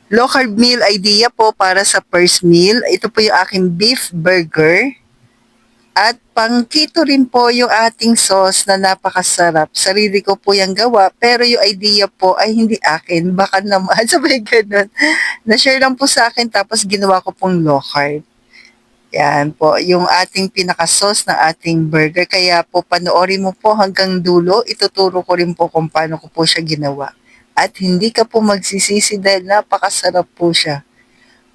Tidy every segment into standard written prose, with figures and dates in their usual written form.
Low carb meal idea po para sa first meal. Ito po yung aking beef burger. At pang keto rin po yung ating sauce na napakasarap. Sarili ko po yung gawa, pero yung idea po ay hindi akin. Baka naman, sabay ganun. Na-share lang po sa akin, tapos ginawa ko pong low carb. Yan po, yung ating pinaka-sauce ng ating burger. Kaya po, panoorin mo po hanggang dulo. Ituturo ko rin po kung paano ko po siya ginawa. At hindi ka po magsisisi dahil napakasarap po siya.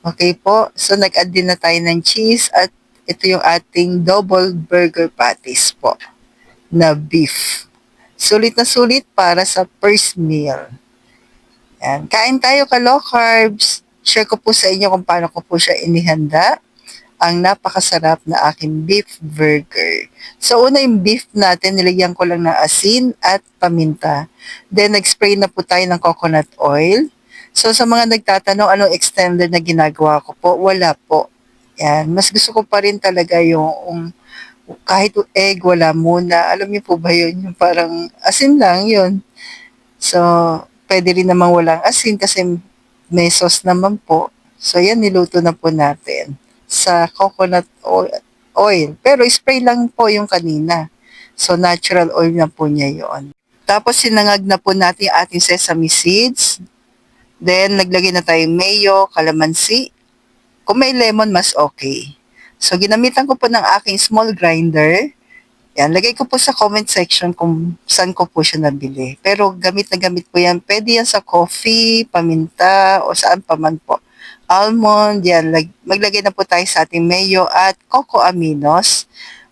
Okay po, so nag-add din na tayo ng cheese at ito yung ating double burger patties po na beef. Sulit na sulit para sa first meal. Yan. Kain tayo ka low carbs. Share ko po sa inyo kung paano ko po siya inihanda. Ang napakasarap na aking beef burger. So una yung beef natin, nilagyan ko lang ng asin at paminta. Then nag-spray na po tayo ng coconut oil. So sa mga nagtatanong anong extender na ginagawa ko po, wala po. Yan, mas gusto ko pa rin talaga yung kahit egg, wala muna. Alam niyo po ba yun? Yung parang asin lang yun. So, pwede rin namang walang asin kasi may sauce naman po. So, yan, niluto na po natin sa coconut oil. Pero spray lang po yung kanina. So, natural oil na po niya yon. Tapos, sinangag na po natin yung ating sesame seeds. Then, naglagay na tayo mayo, calamansi. Kung may lemon, mas okay. So, ginamitan ko po ng aking small grinder. Yan, lagay ko po sa comment section kung saan ko po siya nabili. Pero gamit na gamit po yan. Pwede yan sa coffee, paminta, o saan pa man po. Almond, yan. Maglagay na po tayo sa ating mayo at cocoa aminos.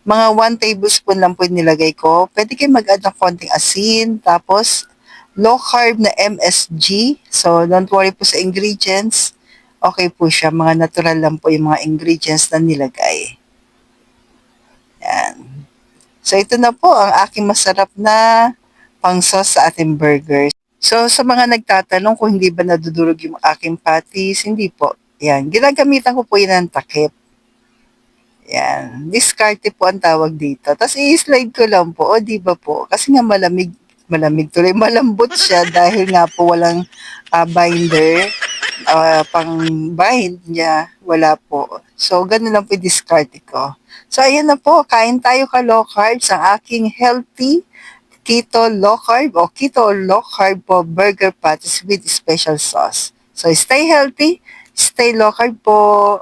Mga 1 tablespoon lang po nilagay ko. Pwede kayo mag-add ng konting asin. Tapos, low carb na MSG. So, don't worry po sa ingredients. Okay po siya. Mga natural lang po yung mga ingredients na nilagay. Yan. So, ito na po ang aking masarap na pang-sauce sa ating burgers. So, sa mga nagtatanong kung hindi ba nadudurog yung aking patties, hindi po. Yan. Ginagamitan ko po yan ng takip. Yan. Discarte po ang tawag dito. Tapos, i-slide ko lang po. O, di ba po? Kasi nga malamig tuloy. Malambot siya dahil nga po walang binder. Pang bind niya, wala po. So, ganun lang po discard ko. So, ayan na po. Kain tayo ka low carbs. Ang aking healthy keto low carb o keto or low carb po burger patties with special sauce. So, stay healthy, stay low carb po.